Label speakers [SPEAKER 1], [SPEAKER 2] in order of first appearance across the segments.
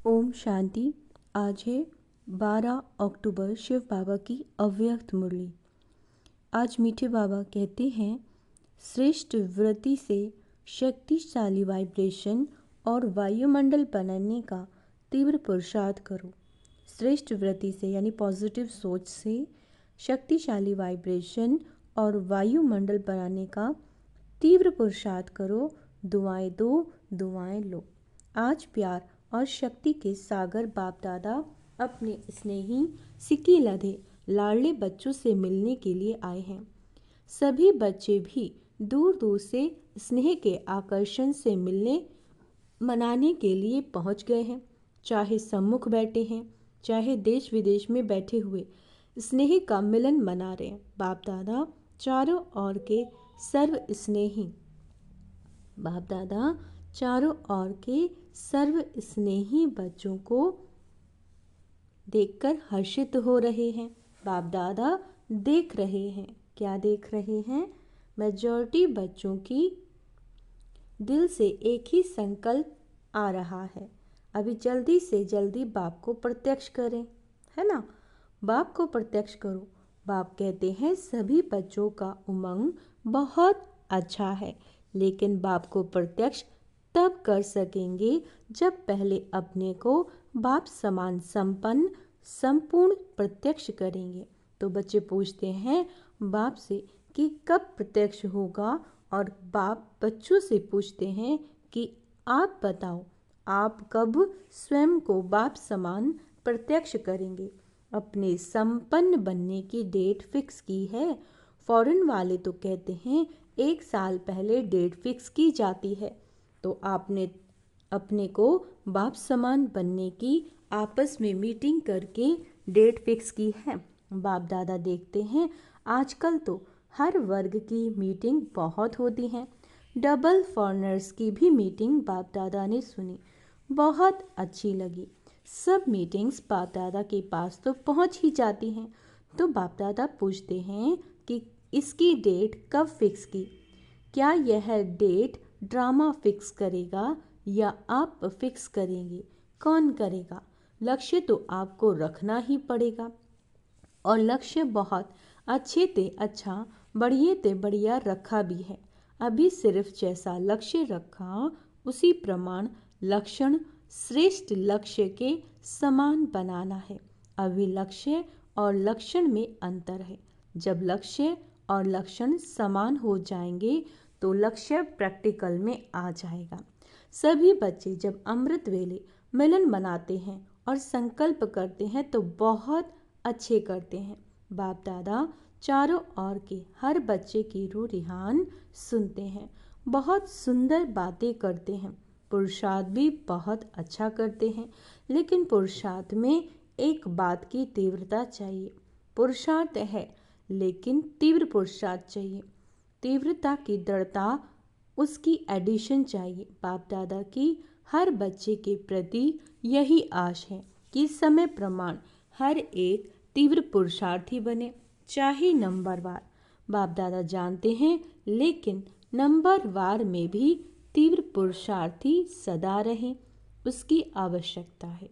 [SPEAKER 1] ओम शांति। आज है 12 अक्टूबर, शिव बाबा की अव्यक्त मुरली। आज मीठे बाबा कहते हैं, श्रेष्ठ वृत्ति से शक्तिशाली वाइब्रेशन और वायुमंडल बनाने का तीव्र पुरुषार्थ करो। श्रेष्ठ वृत्ति से यानी पॉजिटिव सोच से शक्तिशाली वाइब्रेशन और वायुमंडल बनाने का तीव्र पुरुषार्थ करो। दुआएं दो, दुआएं लो। आज प्यार और शक्ति के सागर बाप दादा अपने स्नेही सिक्की लधे लाडले बच्चों से मिलने के लिए आए हैं। सभी बच्चे भी दूर दूर से स्नेह के आकर्षण से मिलने मनाने के लिए पहुंच गए हैं। चाहे सम्मुख बैठे हैं, चाहे देश विदेश में बैठे हुए स्नेह का मिलन मना रहे हैं। बाप दादा चारों ओर के सर्व स्नेही बाप दादा चारों ओर के सर्व स्नेही बच्चों को देखकर हर्षित हो रहे हैं। बाप दादा देख रहे हैं। क्या देख रहे हैं? मेजॉरिटी बच्चों की दिल से एक ही संकल्प आ रहा है, अभी जल्दी से जल्दी बाप को प्रत्यक्ष करें, है ना। बाप को प्रत्यक्ष करो। बाप कहते हैं सभी बच्चों का उमंग बहुत अच्छा है, लेकिन बाप को प्रत्यक्ष तब कर सकेंगे जब पहले अपने को बाप समान संपन्न संपूर्ण प्रत्यक्ष करेंगे। तो बच्चे पूछते हैं बाप से कि कब प्रत्यक्ष होगा, और बाप बच्चों से पूछते हैं कि आप बताओ, आप कब स्वयं को बाप समान प्रत्यक्ष करेंगे। अपने संपन्न बनने की डेट फिक्स की है। फॉरेन वाले तो कहते हैं 1 साल पहले डेट फिक्स की जाती है। तो आपने अपने को बाप समान बनने की आपस में मीटिंग करके डेट फिक्स की है। बाप दादा देखते हैं आजकल तो हर वर्ग की मीटिंग बहुत होती हैं। डबल फॉरेनर्स की भी मीटिंग बाप दादा ने सुनी, बहुत अच्छी लगी। सब मीटिंग्स बाप दादा के पास तो पहुंच ही जाती हैं। तो बाप दादा पूछते हैं कि इसकी डेट कब फिक्स की। क्या यह डेट ड्रामा फिक्स करेगा या आप फिक्स करेंगे? कौन करेगा? लक्ष्य तो आपको रखना ही पड़ेगा, और लक्ष्य बहुत अच्छे ते अच्छा, बढ़िया ते बढ़िया रखा भी है। अभी सिर्फ जैसा लक्ष्य रखा उसी प्रमाण लक्षण श्रेष्ठ लक्ष्य के समान बनाना है। अभी लक्ष्य और लक्षण में अंतर है। जब लक्ष्य और लक्षण समान हो जाएंगे तो लक्ष्य प्रैक्टिकल में आ जाएगा। सभी बच्चे जब अमृत वेले मिलन मनाते हैं और संकल्प करते हैं तो बहुत अच्छे करते हैं। बाप दादा चारों ओर के हर बच्चे की रूह रिहान सुनते हैं, बहुत सुंदर बातें करते हैं, पुरुषार्थ भी बहुत अच्छा करते हैं। लेकिन पुरुषार्थ में एक बात की तीव्रता चाहिए। पुरुषार्थ है लेकिन तीव्र पुरुषार्थ चाहिए। तीव्रता की दृढ़ता, उसकी एडिशन चाहिए। बाप दादा की हर बच्चे के प्रति यही आश है कि समय प्रमाण हर एक तीव्र पुरुषार्थी बने, चाहे नंबरवार। बाप दादा जानते हैं, लेकिन नंबरवार में भी तीव्र पुरुषार्थी सदा रहें, उसकी आवश्यकता है।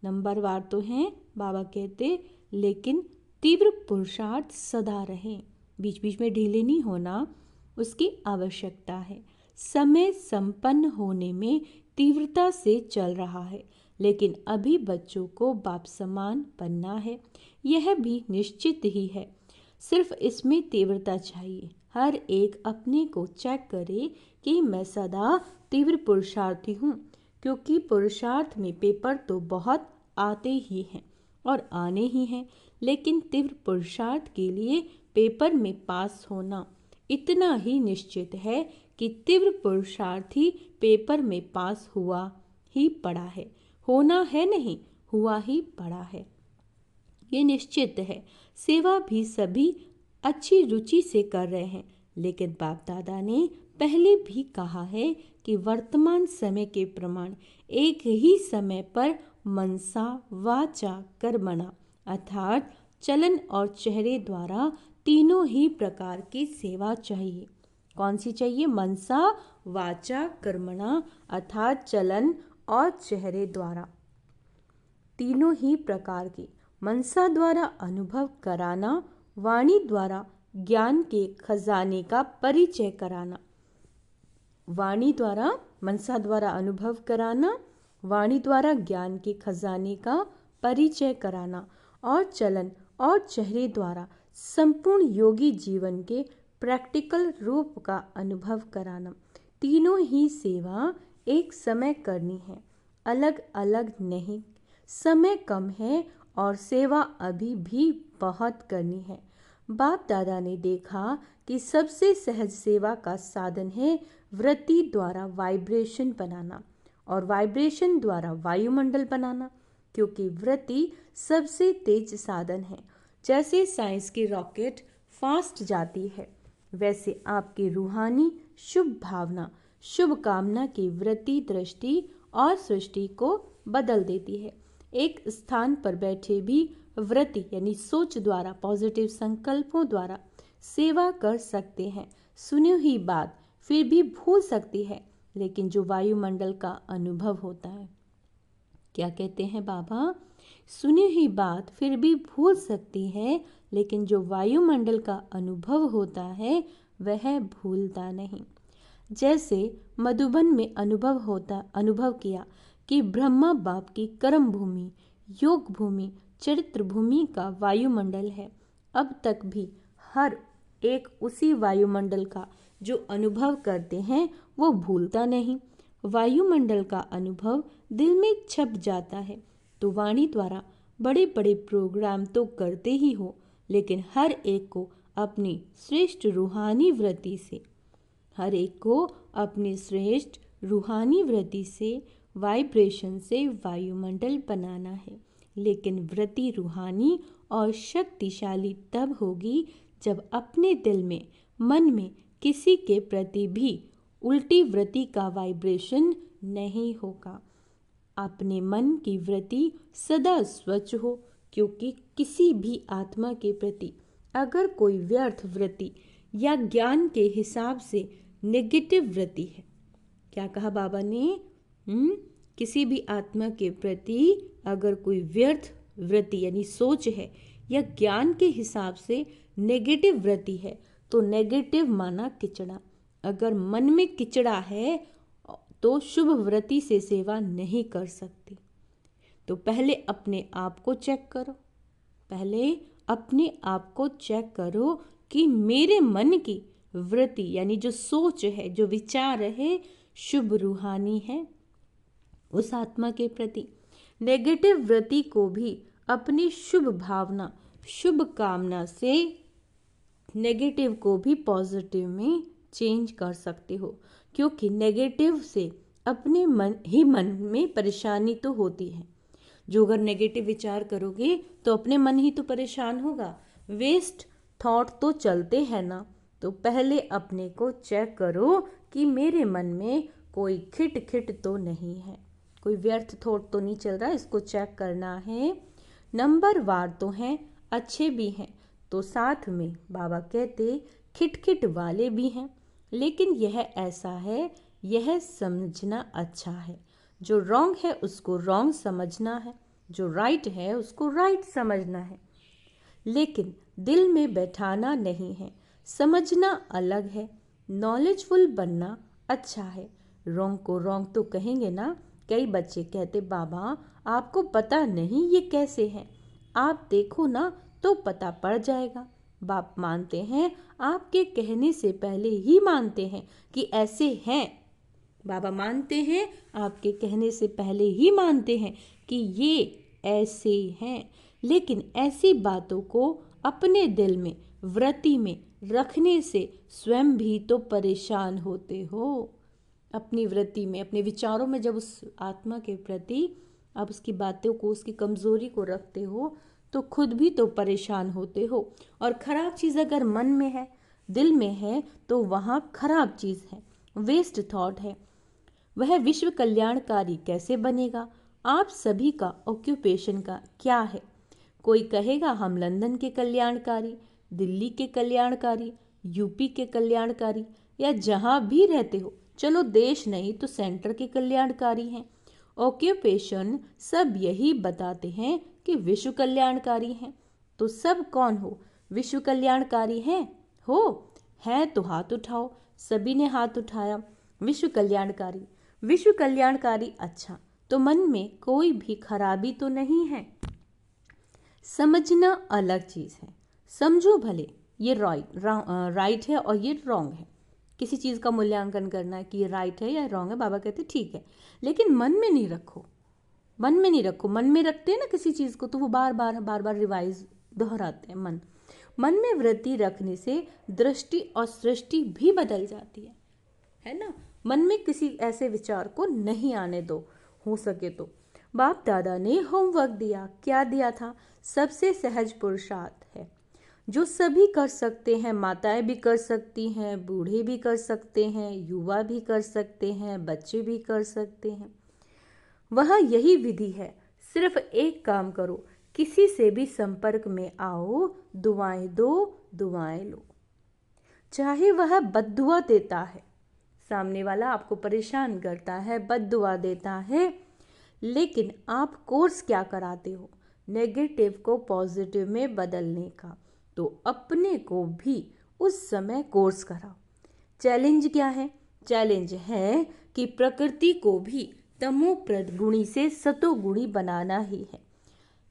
[SPEAKER 1] नंबरवार तो हैं बाबा कहते, लेकिन तीव्र पुरुषार्थ सदा रहें, बीच बीच में ढीले नहीं होना, उसकी आवश्यकता है। समय संपन्न होने में तीव्रता से चल रहा है, लेकिन अभी बच्चों को बाप समान बनना है, यह भी निश्चित ही है। सिर्फ इसमें तीव्रता चाहिए। हर एक अपने को चेक करे कि मैं सदा तीव्र पुरुषार्थी हूँ, क्योंकि पुरुषार्थ में पेपर तो बहुत आते ही हैं और आने ही हैं, लेकिन तीव्र पुरुषार्थ के लिए पेपर में पास होना इतना ही निश्चित है कि तीव्र पुरुषार्थी पेपर में पास हुआ ही पड़ा है, होना है नहीं, हुआ ही पड़ा है, ये निश्चित है। सेवा भी सभी अच्छी रुचि से कर रहे हैं, लेकिन बाप दादा ने पहले भी कहा है कि वर्तमान समय के प्रमाण एक ही समय पर मनसा वाचा कर्मणा अर्थात चलन और चेहरे द्वारा तीनों ही प्रकार की सेवा चाहिए। कौन सी चाहिए? मनसा वाचा कर्मणा अर्थात चलन और चेहरे द्वारा। तीनों ही प्रकार की मनसा द्वारा अनुभव कराना, वाणी द्वारा ज्ञान के खजाने का परिचय कराना। वाणी द्वारा, मनसा द्वारा अनुभव कराना, वाणी द्वारा ज्ञान के खजाने का परिचय कराना और चलन और चेहरे द्वारा संपूर्ण योगी जीवन के प्रैक्टिकल रूप का अनुभव कराना। तीनों ही सेवा एक समय करनी है, अलग अलग नहीं। समय कम है और सेवा अभी भी बहुत करनी है। बाप दादा ने देखा कि सबसे सहज सेवा का साधन है वृत्ति द्वारा वाइब्रेशन बनाना और वाइब्रेशन द्वारा वायुमंडल बनाना, क्योंकि वृत्ति सबसे तेज साधन है। जैसे साइंस की रॉकेट फास्ट जाती है, वैसे आपकी रूहानी शुभ भावना, शुभ कामना की वृत्ति दृष्टि और सृष्टि को बदल देती है। एक स्थान पर बैठे भी वृत्ति यानी सोच द्वारा, पॉजिटिव संकल्पों द्वारा सेवा कर सकते हैं। सुनी हुई बात फिर भी भूल सकती है, लेकिन जो वायुमंडल का अनुभव होता है, क्या कहते हैं बाबा? सुनी हुई बात फिर भी भूल सकती है, लेकिन जो वायुमंडल का अनुभव होता है वह भूलता नहीं। जैसे मधुबन में अनुभव किया कि ब्रह्मा बाप की कर्म भूमि, योग भूमि, चरित्र भूमि का वायुमंडल है। अब तक भी हर एक उसी वायुमंडल का जो अनुभव करते हैं वो भूलता नहीं। वायुमंडल का अनुभव दिल में छप जाता है। तो वाणी द्वारा बड़े बड़े प्रोग्राम तो करते ही हो, लेकिन हर एक को अपनी श्रेष्ठ रूहानी वृत्ति से, हर एक को अपनी श्रेष्ठ रूहानी वृत्ति से, वाइब्रेशन से वायुमंडल बनाना है। लेकिन वृत्ति रूहानी और शक्तिशाली तब होगी जब अपने दिल में, मन में किसी के प्रति भी उल्टी वृत्ति का वाइब्रेशन नहीं होगा। अपने मन की वृत्ति सदा स्वच्छ हो, क्योंकि किसी भी आत्मा के प्रति अगर कोई व्यर्थ वृत्ति या ज्ञान के हिसाब से नेगेटिव वृत्ति है, क्या कहा बाबा ने? किसी भी आत्मा के प्रति अगर कोई व्यर्थ वृत्ति यानी सोच है या ज्ञान के हिसाब से नेगेटिव वृत्ति है, तो नेगेटिव माना किचड़ा। अगर मन में किचड़ा है तो शुभ वृत्ति से सेवा नहीं कर सकती। तो पहले अपने आप को चेक करो, पहले अपने आप को चेक करो कि मेरे मन की वृत्ति यानी जो सोच है, जो विचार है, शुभ रूहानी है उस आत्मा के प्रति। नेगेटिव वृत्ति को भी अपनी शुभ भावना, शुभ कामना से नेगेटिव को भी पॉजिटिव में चेंज कर सकते हो, क्योंकि नेगेटिव से अपने मन में परेशानी तो होती है। जो अगर नेगेटिव विचार करोगे तो अपने मन ही तो परेशान होगा। वेस्ट थॉट तो चलते हैं ना। तो पहले अपने को चेक करो कि मेरे मन में कोई खिट तो नहीं है, कोई व्यर्थ थॉट तो नहीं चल रहा, इसको चेक करना है। नंबर वार तो हैं, अच्छे भी हैं, तो साथ में बाबा कहते खिट वाले भी हैं, लेकिन यह ऐसा है, यह समझना अच्छा है। जो रॉन्ग है उसको रॉन्ग समझना है, जो राइट है उसको राइट समझना है, लेकिन दिल में बैठाना नहीं है। समझना अलग है, नॉलेजफुल बनना अच्छा है। रॉन्ग को रॉन्ग तो कहेंगे ना। कई बच्चे कहते बाबा आपको पता नहीं ये कैसे है, आप देखो ना तो पता पड़ जाएगा। बाप मानते हैं, आपके कहने से पहले ही मानते हैं कि ऐसे हैं। बाबा मानते हैं, आपके कहने से पहले ही मानते हैं कि ये ऐसे हैं, लेकिन ऐसी बातों को अपने दिल में, वृत्ति में रखने से स्वयं भी तो परेशान होते हो। अपनी वृत्ति में, अपने विचारों में जब उस आत्मा के प्रति आप उसकी बातों को, उसकी कमजोरी को रखते हो तो खुद भी तो परेशान होते हो। और खराब चीज़ अगर मन में है, दिल में है, तो वहाँ खराब चीज़ है, वेस्ट थॉट है। वह विश्व कल्याणकारी कैसे बनेगा? आप सभी का ऑक्यूपेशन का क्या है? कोई कहेगा हम लंदन के कल्याणकारी, दिल्ली के कल्याणकारी, यूपी के कल्याणकारी, या जहाँ भी रहते हो, चलो देश नहीं तो सेंटर के कल्याणकारी हैं। ऑक्यूपेशन सब यही बताते हैं कि विश्व कल्याणकारी हैं। तो सब कौन हो? विश्व कल्याणकारी हैं? हो? है तो हाथ उठाओ। सभी ने हाथ उठाया। विश्व कल्याणकारी, विश्व कल्याणकारी। अच्छा, तो मन में कोई भी खराबी तो नहीं है। समझना अलग चीज़ है। समझो भले ये राइट है और ये रॉन्ग है। किसी चीज़ का मूल्यांकन करना है कि ये राइट है या रॉन्ग है, बाबा कहते ठीक है, लेकिन मन में नहीं रखो। मन में नहीं रखो। मन में रखते हैं ना किसी चीज़ को, तो वो बार बार रिवाइज दोहराते हैं। मन में वृत्ति रखने से दृष्टि और सृष्टि भी बदल जाती है ना। मन में किसी ऐसे विचार को नहीं आने दो, हो सके तो। बाप दादा ने होमवर्क दिया। क्या दिया था? सबसे सहज पुरुषार्थ है जो सभी कर सकते हैं। माताएं भी कर सकती हैं, बूढ़े भी कर सकते हैं, युवा भी कर सकते हैं, बच्चे भी कर सकते हैं। वह यही विधि है। सिर्फ एक काम करो, किसी से भी संपर्क में आओ, दुआएं दो, दुआएं लो। चाहे वह बद्दुआ देता है, सामने वाला आपको परेशान करता है, बद्दुआ देता है, लेकिन आप कोर्स क्या कराते हो? नेगेटिव को पॉजिटिव में बदलने का। तो अपने को भी उस समय कोर्स कराओ। चैलेंज क्या है? चैलेंज है कि प्रकृति को भी तमोप्रद गुणी से सतोगुणी बनाना ही है।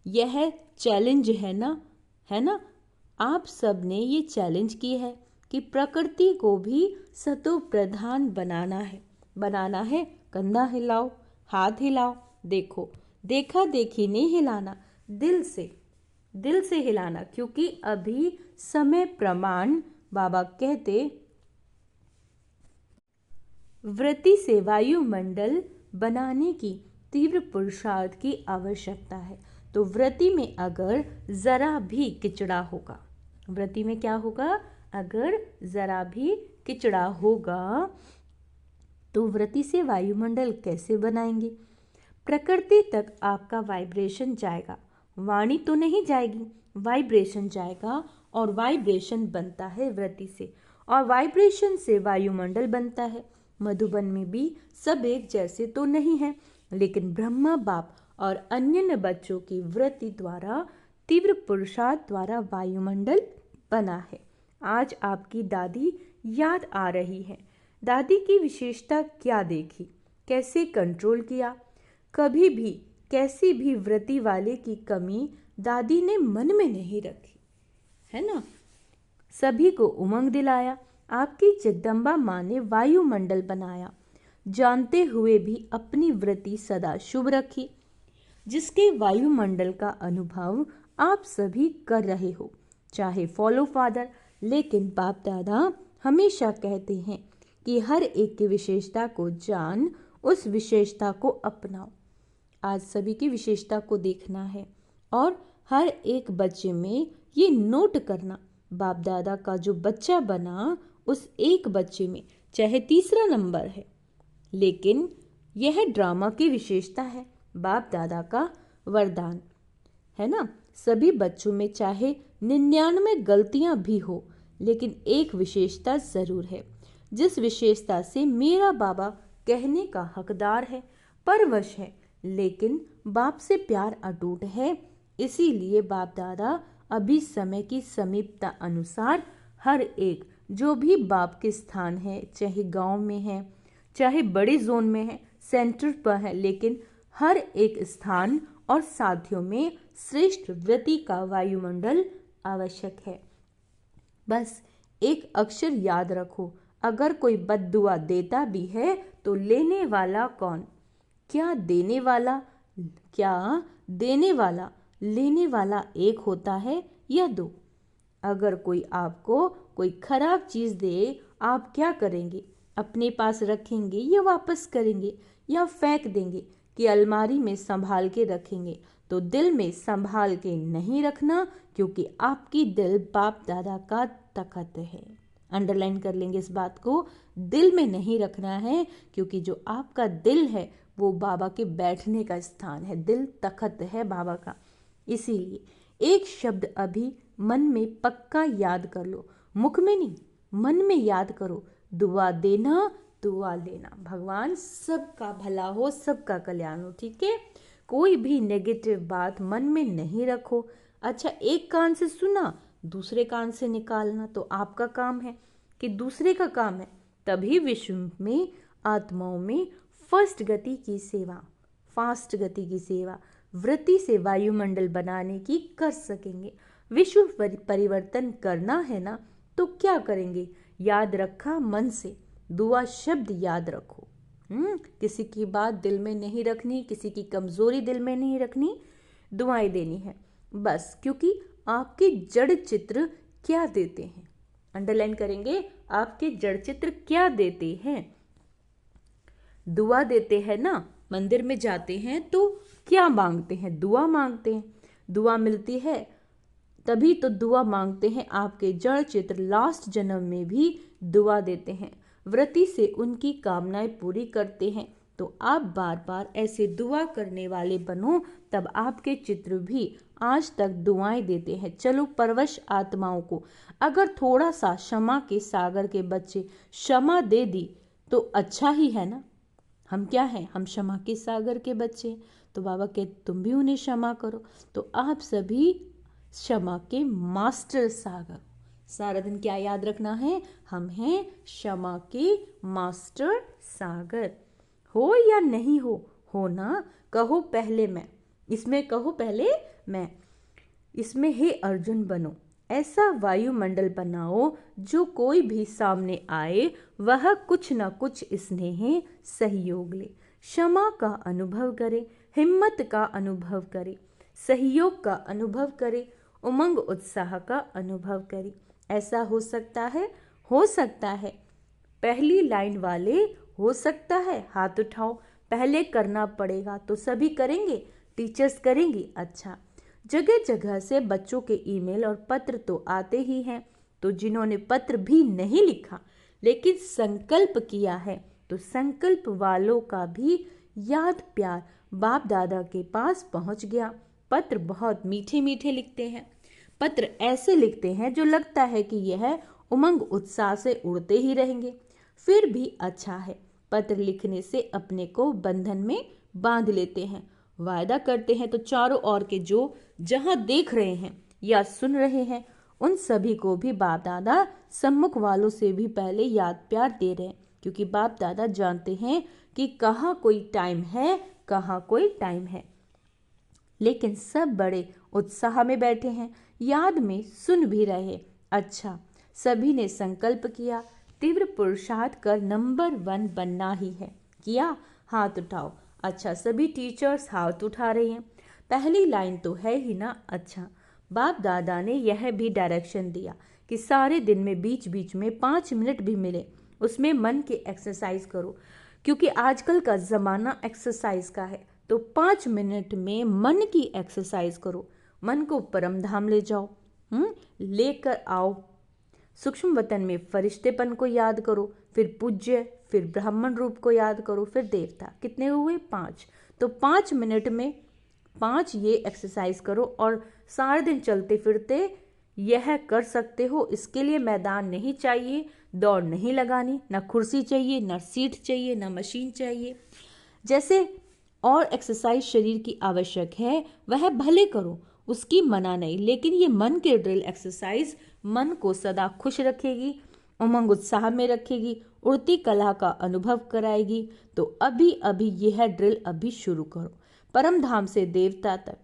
[SPEAKER 1] यह चैलेंज है ना। आप सब ने ये चैलेंज की है कि प्रकृति को भी सतो प्रधान बनाना है। कंधा हिलाओ, हाथ हिलाओ। देखो, देखा देखी नहीं हिलाना, दिल से हिलाना, क्योंकि अभी समय प्रमाण बाबा कहते वृत्ति से वायुमंडल बनाने की तीव्र पुरुषार्थ की आवश्यकता है। तो वृत्ति में अगर जरा भी किचड़ा होगा, वृत्ति में क्या होगा? अगर जरा भी किचड़ा होगा तो वृत्ति से वायुमंडल कैसे बनाएंगे? प्रकृति तक आपका वाइब्रेशन जाएगा, वाणी तो नहीं जाएगी, वाइब्रेशन जाएगा, और वाइब्रेशन बनता है वृत्ति से, और वाइब्रेशन से वायुमंडल बनता है। मधुबन में भी सब एक जैसे तो नहीं है, लेकिन ब्रह्मा बाप और अन्य बच्चों की वृत्ति द्वारा, तीव्र पुरुषार्थ द्वारा वायुमंडल बना है। आज आपकी दादी याद आ रही है। दादी की विशेषता क्या देखी, कैसे कंट्रोल किया? कभी भी कैसी भी वृत्ति वाले की कमी दादी ने मन में नहीं रखी, है ना। सभी को उमंग दिलाया। आपकी जगदम्बा माँ ने वायुमंडल बनाया, जानते हुए भी अपनी वृत्ति सदा शुभ रखी, जिसके वायुमंडल का अनुभव आप सभी कर रहे हो, चाहे फॉलो फादर। लेकिन बाप दादा हमेशा कहते हैं कि हर एक की विशेषता को जान, उस विशेषता को अपनाओ। आज सभी की विशेषता को देखना है और हर एक बच्चे में ये नोट करना। बाप दादा का जो बच्चा बना, उस एक बच्चे में चाहे तीसरा नंबर है, लेकिन यह ड्रामा की विशेषता है, बाप दादा का वरदान है ना। सभी बच्चों में चाहे 99 गलतियां भी हो, लेकिन एक विशेषता जरूर है, जिस विशेषता से मेरा बाबा कहने का हकदार है, परवश है, लेकिन बाप से प्यार अटूट है। इसीलिए बाप दादा अभी समय की समीपता अनुसार हर एक जो भी बाप के स्थान है, चाहे गांव में है, चाहे बड़े जोन में है, सेंटर पर है, लेकिन हर एक स्थान और साथियों में श्रेष्ठ वृत्ति का वायुमंडल आवश्यक है। बस एक अक्षर याद रखो, अगर कोई बद्दुआ देता भी है तो लेने वाला कौन? क्या देने वाला? क्या देने वाला लेने वाला एक होता है या दो? अगर कोई आपको कोई खराब चीज़ दे, आप क्या करेंगे? अपने पास रखेंगे या वापस करेंगे या फेंक देंगे कि अलमारी में संभाल के रखेंगे? तो दिल में संभाल के नहीं रखना, क्योंकि आपकी दिल बाप दादा का तखत है। अंडरलाइन कर लेंगे इस बात को, दिल में नहीं रखना है, क्योंकि जो आपका दिल है वो बाबा के बैठने का स्थान है, दिल तखत है बाबा का। इसीलिए एक शब्द अभी मन में पक्का याद कर लो, मुख में नहीं, मन में याद करो। दुआ देना दुआ लेना। भगवान सबका भला हो, सबका कल्याण हो, ठीक है। कोई भी नेगेटिव बात मन में नहीं रखो। अच्छा, एक कान से सुना, दूसरे कान से निकालना तो आपका काम है कि दूसरे का काम है। तभी विश्व में आत्माओं में फास्ट गति की सेवा वृत्ति से वायुमंडल बनाने की कर सकेंगे। विश्व परिवर्तन करना है ना, तो क्या करेंगे? याद रखा मन से, दुआ शब्द याद रखो। किसी की बात दिल में नहीं रखनी, किसी की कमजोरी दिल में नहीं रखनी, दुआएं देनी है बस। क्योंकि आपके जड़ चित्र क्या देते हैं, अंडरलाइन करेंगे, आपके जड़ चित्र क्या देते हैं? दुआ देते हैं ना। मंदिर में जाते हैं तो क्या मांगते हैं? दुआ मांगते हैं। दुआ मिलती है तभी तो दुआ मांगते हैं। आपके जड़ चित्र लास्ट जन्म में भी दुआ देते हैं, व्रति से उनकी कामनाएं पूरी करते हैं। तो आप बार बार ऐसे दुआ करने वाले बनो, तब आपके चित्र भी आज तक दुआएं देते हैं। चलो, परवश आत्माओं को अगर थोड़ा सा क्षमा के सागर के बच्चे क्षमा दे दी तो अच्छा ही है ना। हम क्या हैं? हम क्षमा के सागर के बच्चे। तो बाबा कहते तुम भी उन्हें क्षमा करो। तो आप सभी क्षमा के मास्टर सागर। सारा दिन क्या याद रखना है? हम हैं क्षमा के मास्टर सागर। हो या नहीं हो ना, कहो पहले मैं, इसमें कहो पहले मैं, इसमें हे अर्जुन बनो। ऐसा वायुमंडल बनाओ जो कोई भी सामने आए वह कुछ न कुछ स्नेह सहयोग ले, क्षमा का अनुभव करे, हिम्मत का अनुभव करे, सहयोग का अनुभव करे, उमंग उत्साह का अनुभव करे। ऐसा हो सकता है? हो सकता है। पहली लाइन वाले हो सकता है, हाथ उठाओ। पहले करना पड़ेगा तो सभी करेंगे, टीचर्स करेंगी। अच्छा, जगह जगह से बच्चों के ईमेल और पत्र तो आते ही हैं। तो जिन्होंने पत्र भी नहीं लिखा लेकिन संकल्प किया है, तो संकल्प वालों का भी याद प्यार बाप दादा के पास पहुंच गया। पत्र बहुत मीठे मीठे लिखते हैं। पत्र ऐसे लिखते हैं जो लगता है कि यह उमंग उत्साह से उड़ते ही रहेंगे। फिर भी अच्छा है, पत्र लिखने से अपने को बंधन में बांध लेते हैं। वायदा करते हैं तो चारों ओर के जो जहां देख रहे हैं या सुन रहे हैं, उन सभी को भी बाप दादा सम्मुख वालों से भी पहले याद प्यार दे रहे हैं। क्योंकि बाप दादा जानते हैं कि कहाँ कोई टाइम है, कहाँ कोई टाइम है। लेकिन सब बड़े उत्साह में बैठे हैं, याद में सुन भी रहे। अच्छा, सभी ने संकल्प किया, तीव्र पुरुषार्थ कर नंबर 1 बनना ही है। किया? हाथ उठाओ। अच्छा, सभी टीचर्स हाथ उठा रहे हैं। पहली लाइन तो है ही ना। अच्छा, बाप दादा ने यह भी डायरेक्शन दिया कि सारे दिन में बीच बीच में 5 मिनट भी मिले उसमें मन की एक्सरसाइज करो। क्योंकि आजकल का ज़माना एक्सरसाइज का है, तो 5 मिनट में मन की एक्सरसाइज करो। मन को परम धाम ले जाओ, लेकर आओ। सूक्ष्म वतन में फरिश्तेपन को याद करो, फिर पूज्य, फिर ब्राह्मण रूप को याद करो, फिर देवता। कितने हुए? 5। तो 5 मिनट में 5 ये एक्सरसाइज करो और सारे दिन चलते फिरते यह कर सकते हो। इसके लिए मैदान नहीं चाहिए, दौड़ नहीं लगानी, ना कुर्सी चाहिए, ना सीट चाहिए, ना मशीन चाहिए। जैसे और एक्सरसाइज शरीर की आवश्यक है वह भले करो, उसकी मना नहीं। लेकिन ये मन के ड्रिल एक्सरसाइज मन को सदा खुश रखेगी, उमंग उत्साह में रखेगी, उड़ती कला का अनुभव कराएगी। तो अभी अभी यह ड्रिल अभी शुरू करो। परम धाम से देवता तक,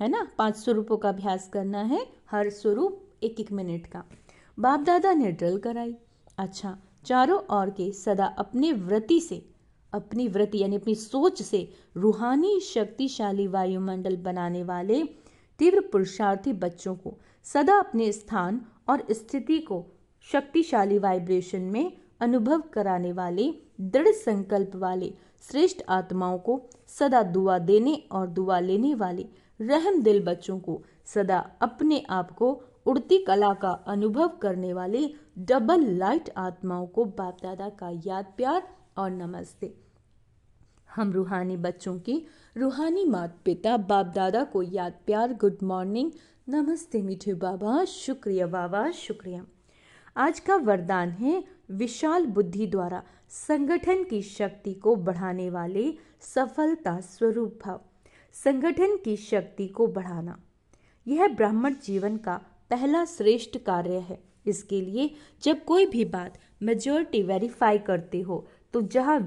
[SPEAKER 1] है ना, 5 स्वरूपों का अभ्यास करना है, हर स्वरूप 1-1 मिनट का। बाप दादा ने ड्रिल कराई। अच्छा, चारों ओर के सदा अपने व्रति से, अपनी व्रति यानी अपनी सोच से रूहानी शक्तिशाली वायुमंडल बनाने वाले तीव्र पुरुषार्थी बच्चों को सदा अपने स्थान और स्थिति को शक्तिशाली वाइब्रेशन में अनुभव कराने वाले दृढ़ संकल्प वाले श्रेष्ठ आत्माओं को सदा दुआ देने और दुआ लेने वाले रहम दिल बच्चों को सदा अपने आप को उड़ती कला का अनुभव करने वाले डबल लाइट आत्माओं को बाप दादा का याद प्यार और नमस्ते। हम रूहानी बच्चों की रूहानी माता पिता बाप दादा को याद प्यार, गुड मॉर्निंग, नमस्ते मीठे बाबा, शुक्रिया बाबा, शुक्रिया। आज का वरदान है विशाल बुद्धि द्वारा संगठन की शक्ति को बढ़ाने वाले सफलता स्वरूप भाव। संगठन की शक्ति को बढ़ाना, यह ब्राह्मण जीवन का पहला श्रेष्ठ कार्य है। इसके लिए जब कोई भी बात मेजॉरिटी वेरीफाई करते हो तो जहाँ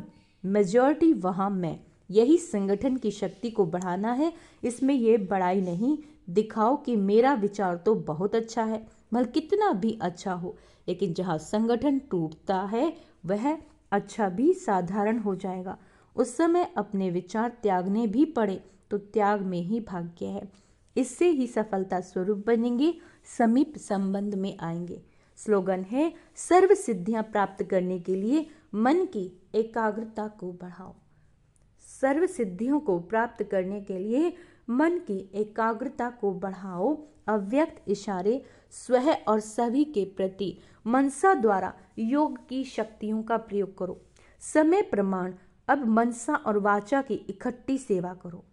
[SPEAKER 1] मेजॉरिटी वहाँ मैं, यही संगठन की शक्ति को बढ़ाना है। इसमें ये बड़ाई नहीं दिखाओ कि मेरा विचार तो बहुत अच्छा है, भले कितना भी अच्छा हो, लेकिन जहाँ संगठन टूटता है वह अच्छा भी साधारण हो जाएगा। उस समय अपने विचार त्यागने भी पड़े तो त्याग में ही भाग्य है। इससे ही सफलता स्वरूप बनेंगे, समीप संबंध में आएंगे। स्लोगन है, सर्व सिद्धियां प्राप्त करने के लिए मन की एकाग्रता को बढ़ाओ। सर्व सिद्धियों को प्राप्त करने के लिए मन की एकाग्रता को बढ़ाओ। अव्यक्त इशारे स्वह और सभी के प्रति मनसा द्वारा योग की शक्तियों का प्रयोग करो। समय प्रमाण अब मनसा और वाचा की इकट्ठी सेवा करो।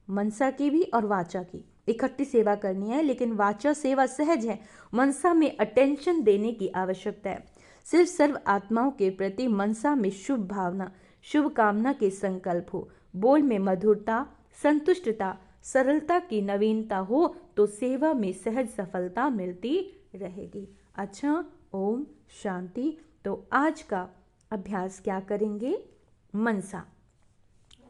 [SPEAKER 1] मनसा की भी और वाचा की इकट्ठी सेवा करनी है, लेकिन वाचा सेवा सहज है, मनसा में अटेंशन देने की आवश्यकता है। सिर्फ सर्व आत्माओं के प्रति मनसा में शुभ भावना, शुभ कामना के संकल्प हो। बोल में मधुरता, संतुष्टता, सरलता की नवीनता हो तो सेवा में सहज सफलता मिलती रहेगी। अच्छा, ओम शांति। तो आज का अभ्यास क्या करेंगे? मनसा,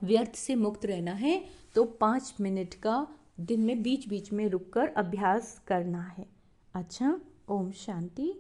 [SPEAKER 1] व्यर्थ से मुक्त रहना है तो 5 मिनट का दिन में बीच बीच में रुककर अभ्यास करना है। अच्छा, ओम शांति।